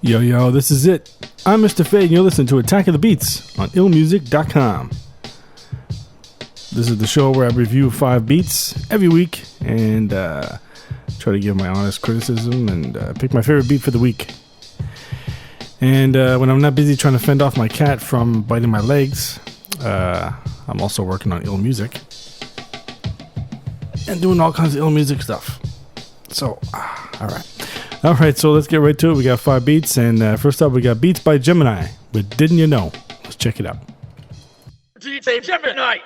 Yo, this is it. I'm Mr. Fade, and you're listening to Attack of the Beats on IllMuzik.com. This is the show where I review 5 beats every week and try to give my honest criticism and pick my favorite beat for the week. And when I'm not busy trying to fend off my cat from biting my legs, I'm also working on IllMuzik and doing all kinds of IllMuzik stuff. So, all right, so let's get right to it. We got 5 beats, and first up we got Beats by Gemini with Didn't You Know? Let's check it out. DJ Gemini!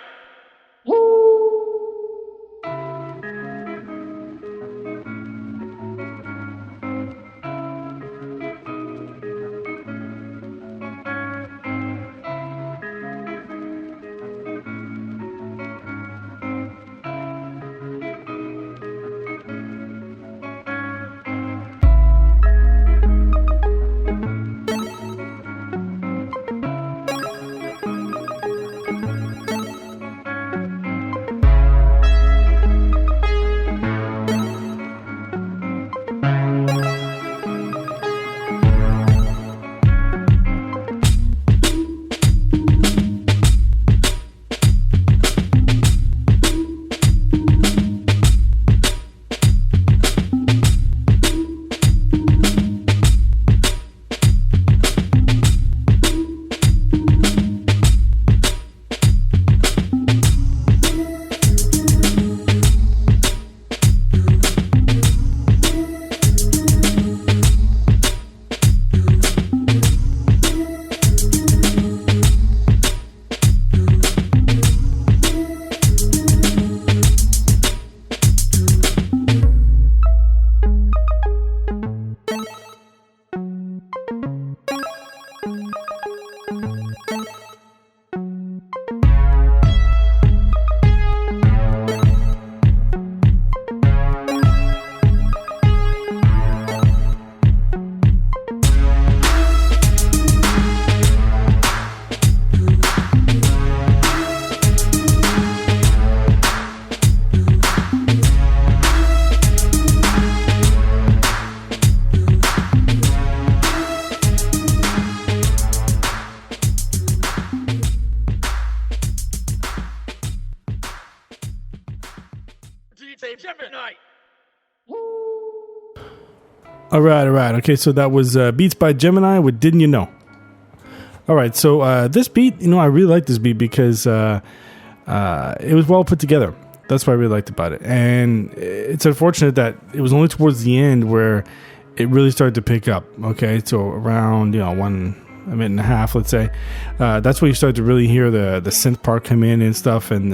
All right. Okay, so that was Beats by Gemini with Didn't You Know? All right, so this beat, I really like this beat because it was well put together. That's what I really liked about it. And it's unfortunate that it was only towards the end where it really started to pick up. Okay, so around, 1 minute and a half, let's say. That's where you start to really hear the synth part come in and stuff, and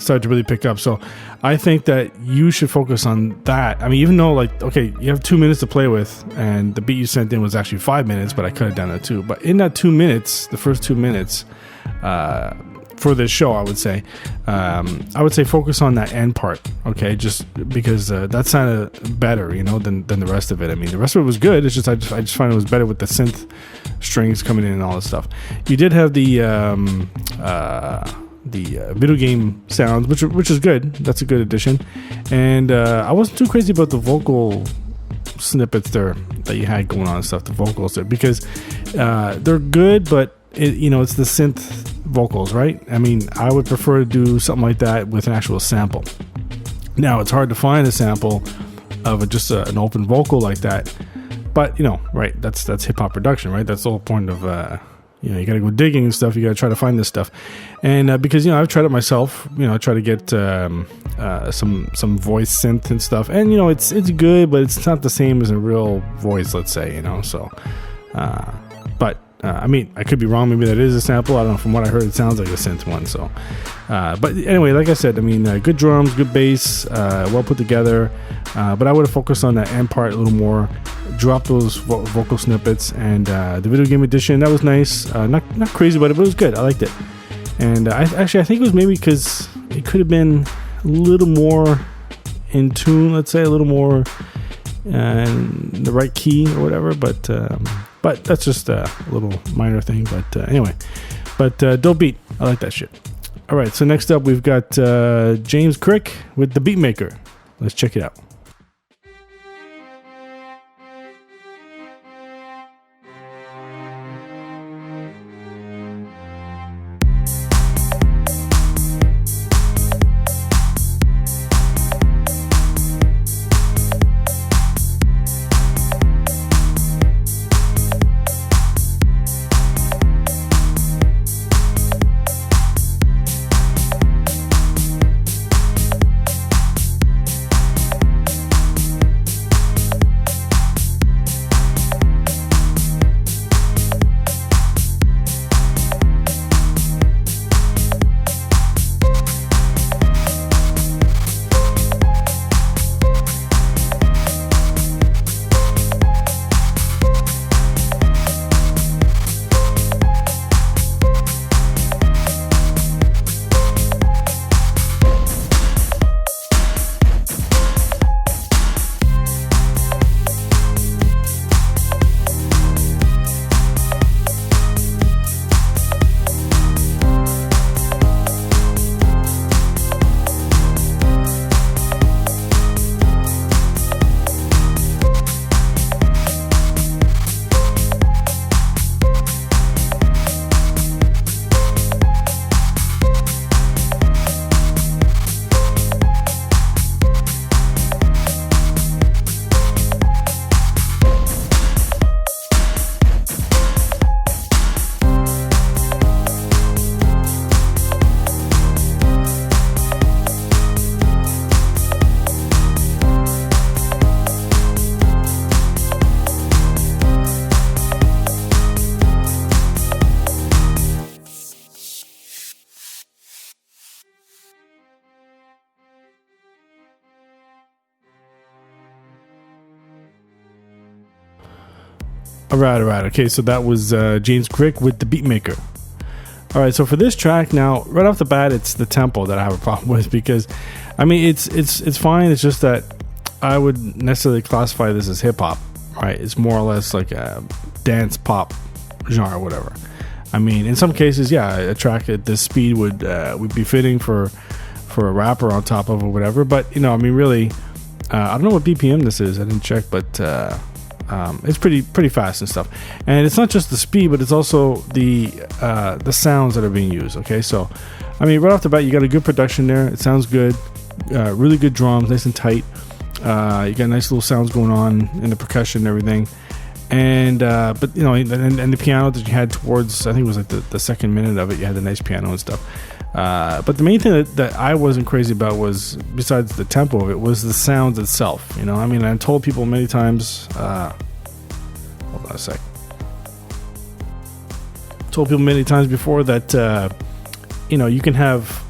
start to really pick up. So I think that you should focus on that. I mean, even though you have 2 minutes to play with, and the beat you sent in was actually 5 minutes, but I cut it down to 2. But in that 2 minutes, the first 2 minutes, for this show, I would say focus on that end part. Okay, just because that sounded better, than the rest of it. I mean, the rest of it was good. It's just I just find it was better with the synth strings coming in and all this stuff. You did have the video game sounds, which is good. That's a good addition. And I wasn't too crazy about the vocal snippets there that you had going on and stuff, the vocals there, because they're good, but it's the synth vocals, right? I mean, I would prefer to do something like that with an actual sample. Now, it's hard to find a sample of just an open vocal like that, but right, that's hip-hop production, right? That's the whole point of you gotta go digging and stuff. You gotta try to find this stuff, and because I've tried it myself. I try to get some voice synth and stuff, and it's good, but it's not the same as a real voice. Let's say so. But I mean, I could be wrong. Maybe that is a sample. I don't know. From what I heard, it sounds like a synth one. So, but anyway, like I said, I mean, good drums, good bass, well put together. But I would have focused on that end part a little more. Drop those vocal snippets, and the video game edition, that was nice. Not crazy about it, but it was good. I liked it. And I think it was maybe because it could have been a little more in tune, let's say, a little more in the right key or whatever. But that's just a little minor thing. But anyway, dope beat. I like that shit. All right, so next up we've got James Crick with The Beatmaker. Let's check it out. All right. Okay, so that was James Crick with the Beatmaker. All right, so for this track now, right off the bat, it's the tempo that I have a problem with because, I mean, it's fine. It's just that I would necessarily classify this as hip hop, right? It's more or less like a dance pop genre, or whatever. I mean, in some cases, yeah, a track at this speed would be fitting for a rapper on top of or whatever. But I mean, really, I don't know what BPM this is. I didn't check, but it's pretty fast and stuff. And it's not just the speed, but it's also the sounds that are being used. Okay, so I mean, right off the bat, you got a good production there. It sounds good. Really good drums, nice and tight. You got nice little sounds going on in the percussion and everything. And but and the piano that you had towards, I think it was like the second minute of it, you had the nice piano and stuff. But the main thing that I wasn't crazy about was, besides the tempo of it, was the sounds itself. I mean, I told people many times, hold on a sec. Told people many times before that, you can have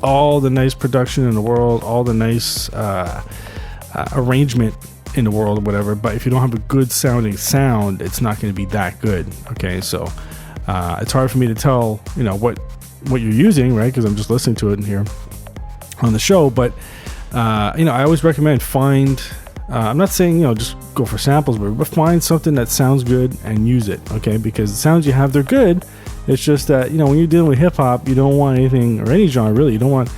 all the nice production in the world, all the nice arrangement in the world or whatever, but if you don't have a good sounding sound, it's not going to be that good. Okay, so it's hard for me to tell, what you're using, right? Because I'm just listening to it in here on the show. But I always recommend find. I'm not saying just go for samples, but find something that sounds good and use it. Okay, because the sounds you have, they're good. It's just that when you're dealing with hip hop, you don't want anything, or any genre really, you don't want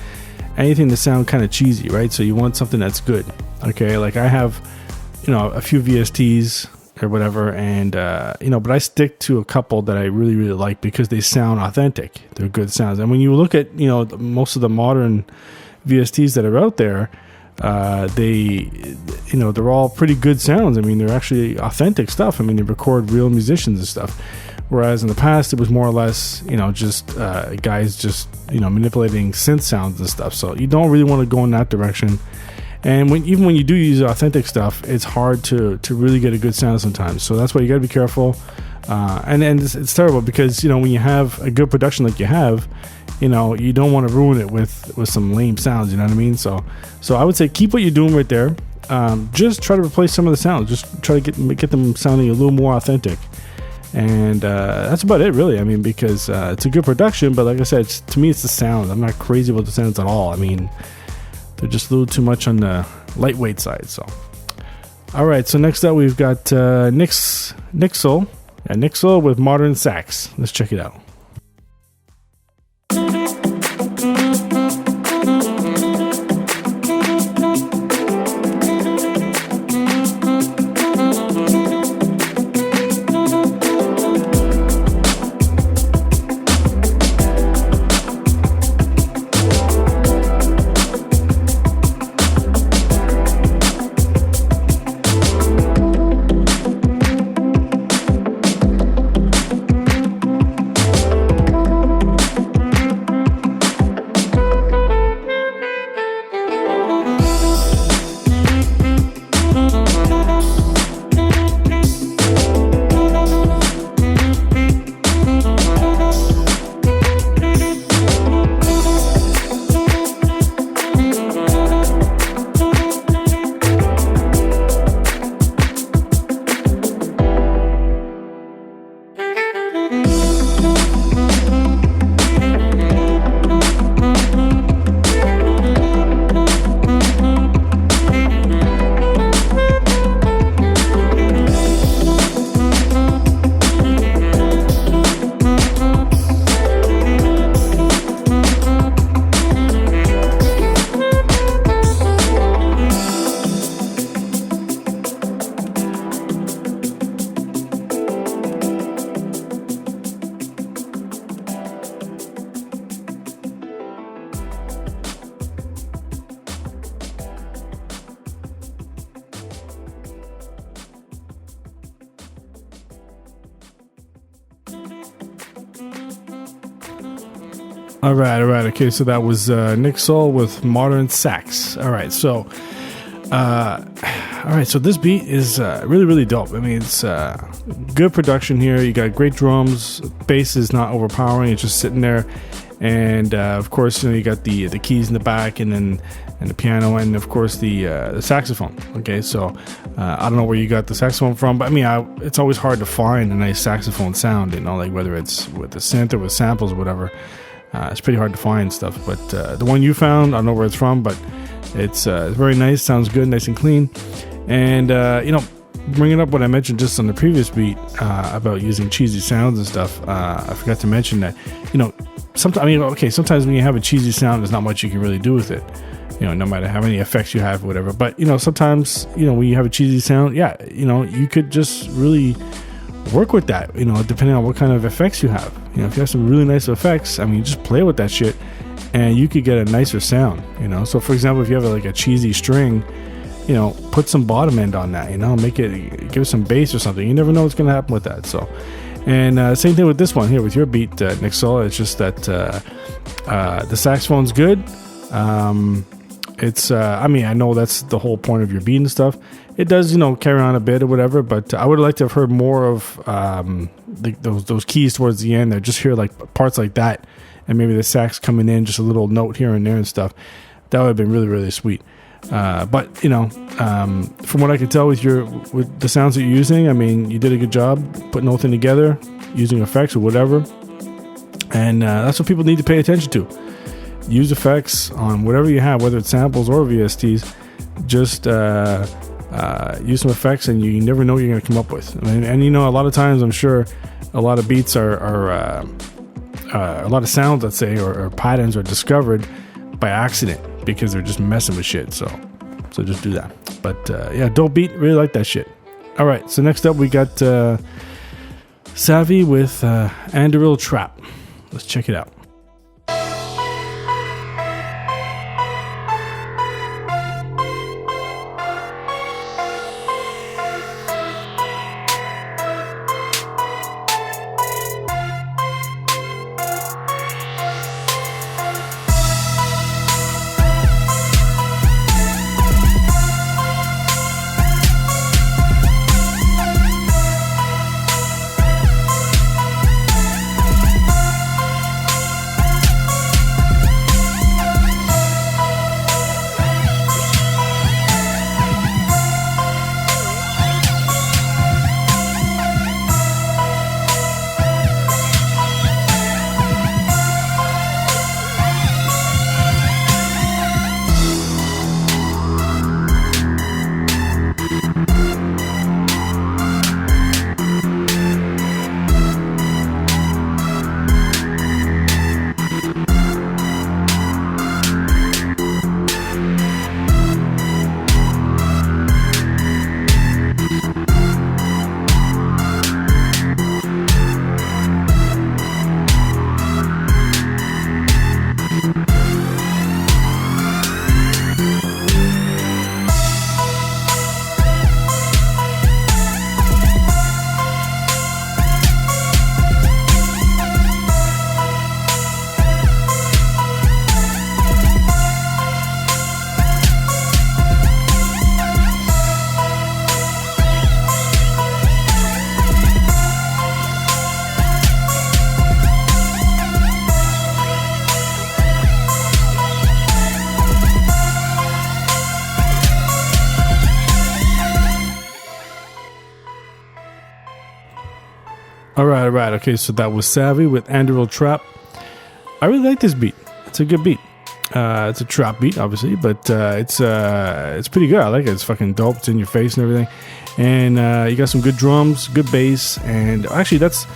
anything to sound kind of cheesy, right? So you want something that's good. Okay, like I have a few VSTs or whatever, and but I stick to a couple that I really like because they sound authentic. They're good sounds. And when you look at most of the modern VSTs that are out there, they're all pretty good sounds. I mean, they're actually authentic stuff. I mean, they record real musicians and stuff. Whereas in the past, it was more or less just guys just manipulating synth sounds and stuff. So you don't really want to go in that direction. And even when you do use authentic stuff, it's hard to really get a good sound sometimes. So that's why you got to be careful. And it's terrible because when you have a good production like you have, you don't want to ruin it with some lame sounds. You know what I mean? So I would say keep what you're doing right there. Just try to replace some of the sounds. Just try to get them sounding a little more authentic. And that's about it, really. I mean, because it's a good production, but like I said, to me, it's the sound. I'm not crazy about the sounds at all. I mean, they're just a little too much on the lightweight side. So, all right. So next up, we've got Nixel. Yeah, Nixel with Modern Sax. Let's check it out. All right. Okay, so that was Nick Soul with Modern Sax. All right, so this beat is really dope. I mean, it's good production here. You got great drums. Bass is not overpowering. It's just sitting there. And of course, you got the keys in the back, and the piano, and of course the saxophone. Okay, so I don't know where you got the saxophone from, but I mean, it's always hard to find a nice saxophone sound, like whether it's with the synth or with samples or whatever. It's pretty hard to find stuff. But the one you found, I don't know where it's from, but it's very nice, sounds good, nice and clean. And bringing up what I mentioned just on the previous beat about using cheesy sounds and stuff, I forgot to mention that sometimes when you have a cheesy sound, there's not much you can really do with it, no matter how many effects you have or whatever. But sometimes when you have a cheesy sound, you could just really work with that, depending on what kind of effects you have. If you have some really nice effects, I mean, just play with that shit and you could get a nicer sound. So for example, if you have like a cheesy string, put some bottom end on that, give it some bass or something. You never know what's going to happen with that. So, and same thing with this one here with your beat, Nixel. It's just that the saxophone's good. I know that's the whole point of your beat and stuff. It does, carry on a bit or whatever, but I would like to have heard more of those keys towards the end. I just hear like parts like that, and maybe the sax coming in, just a little note here and there and stuff. That would have been really, really sweet. But from what I can tell with the sounds that you're using, I mean, you did a good job putting the whole thing together, using effects or whatever. And that's what people need to pay attention to. Use effects on whatever you have, whether it's samples or VSTs. Just use some effects, and you never know what you're going to come up with. And a lot of times, I'm sure a lot of beats are a lot of sounds, let's say, or patterns are discovered by accident because they're just messing with shit. So just do that. But dope beat. Really like that shit. All right. So next up, we got Savvy with Andarill Trap. Let's check it out. All right. Okay, so that was Savvy with Andarill Trap. I really like this beat. It's a good beat. It's a trap beat, obviously, but it's pretty good. I like it. It's fucking dope. It's in your face and everything. And you got some good drums, good bass, and actually that's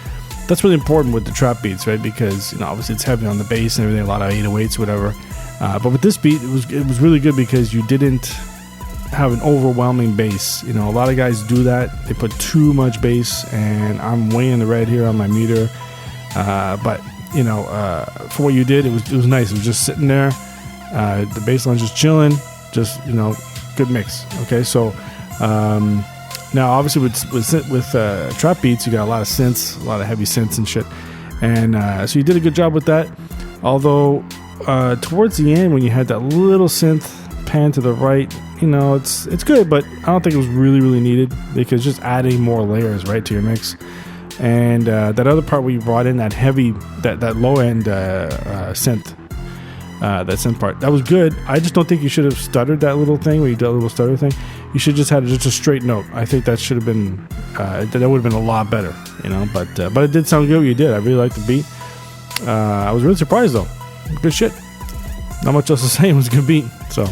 really important with the trap beats, right? Because obviously it's heavy on the bass and everything, a lot of 808s, whatever. But with this beat, it was really good because you didn't have an overwhelming bass. A lot of guys do that. They put too much bass, and I'm way in the red here on my meter. But for what you did, it was nice. It was just sitting there. The bass line just chilling. Just good mix. Okay, so now obviously with trap beats, you got a lot of synths, a lot of heavy synths and shit. And so you did a good job with that. Although towards the end, when you had that little synth pan to the right, it's good, but I don't think it was really, really needed, because just adding more layers right to your mix And that other part where you brought in that heavy, that low end synth, that synth part, that was good. I just don't think you should have stuttered that little thing where you did a little stutter thing. You should just have just a straight note. I think that should have been that would have been a lot better, you know. But it did sound good what you did. I really liked the beat. I was really surprised though. Good shit. Not much else to say. It was a good beat. So,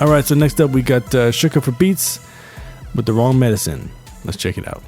all right. So next up we got Sugar for Beats with The Wrong Medicine. Let's check it out.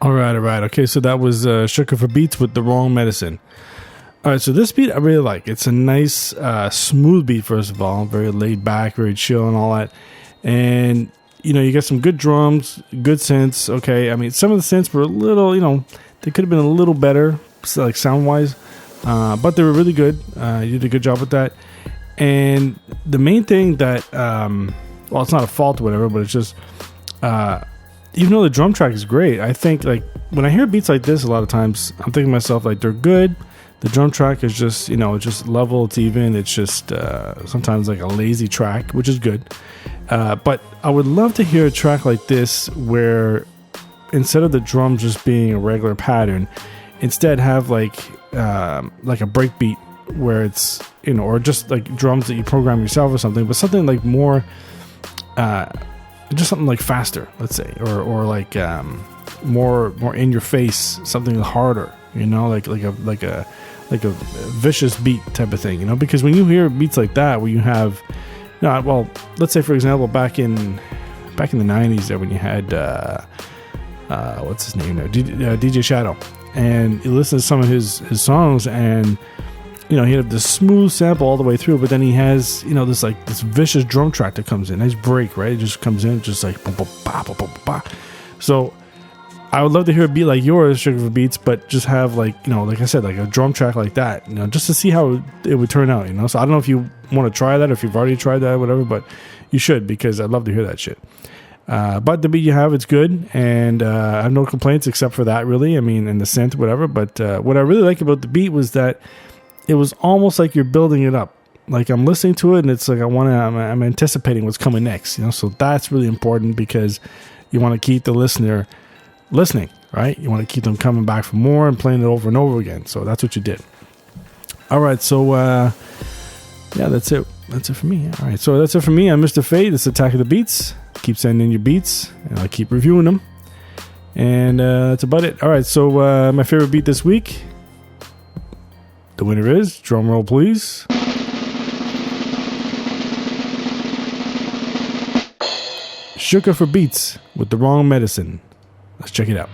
All right. Okay, so that was Sugar for Beats with The Wrong Medicine. All right, so this beat I really like. It's a nice, smooth beat, first of all. Very laid back, very chill and all that. And, you know, you got some good drums, good synths. Okay, I mean, some of the synths were a little, you know, they could have been a little better, like sound-wise. But they were really good. You did a good job with that. And the main thing that, well, it's not a fault or whatever, but it's just... even though the drum track is great, I think, like, when I hear beats like this, a lot of times I'm thinking to myself, like, they're good. The drum track is just, you know, just level, it's even. It's just sometimes like a lazy track, which is good. But I would love to hear a track like this where instead of the drums just being a regular pattern, instead have like a break beat where it's, you know, or just like drums that you program yourself or something, but something like more... just something like faster, let's say, or like more in your face, something harder, you know, like a vicious beat type of thing, you know, because when you hear beats like that, where you have, you know, well, let's say for example, back in the 90s, there when you had what's his name there, DJ Shadow, and you listen to some of his songs, and you know, he had this smooth sample all the way through, but then he has, you know, this vicious drum track that comes in. Nice break, right? It just comes in, just like, bah, bah, bah, bah, bah, bah. So I would love to hear a beat like yours, Sugar for Beats, but just have, like, you know, like I said, like a drum track like that, you know, just to see how it would turn out, you know? So I don't know if you want to try that or if you've already tried that or whatever, but you should, because I'd love to hear that shit. But the beat you have, it's good, and I have no complaints except for that, really. I mean, and the synth, whatever. But what I really like about the beat was that it was almost like you're building it up. Like I'm listening to it, and it's like I'm anticipating what's coming next. You know, so that's really important because you want to keep the listener listening, right? You want to keep them coming back for more and playing it over and over again. So that's what you did. All right, so yeah, that's it. That's it for me. All right, so that's it for me. I'm Mr. Fade. It's Attack of the Beats. Keep sending in your beats, and I'll keep reviewing them. And that's about it. All right, so my favorite beat this week. The winner is, drum roll please, Sugar for Beats with The Wrong Medicine. Let's check it out.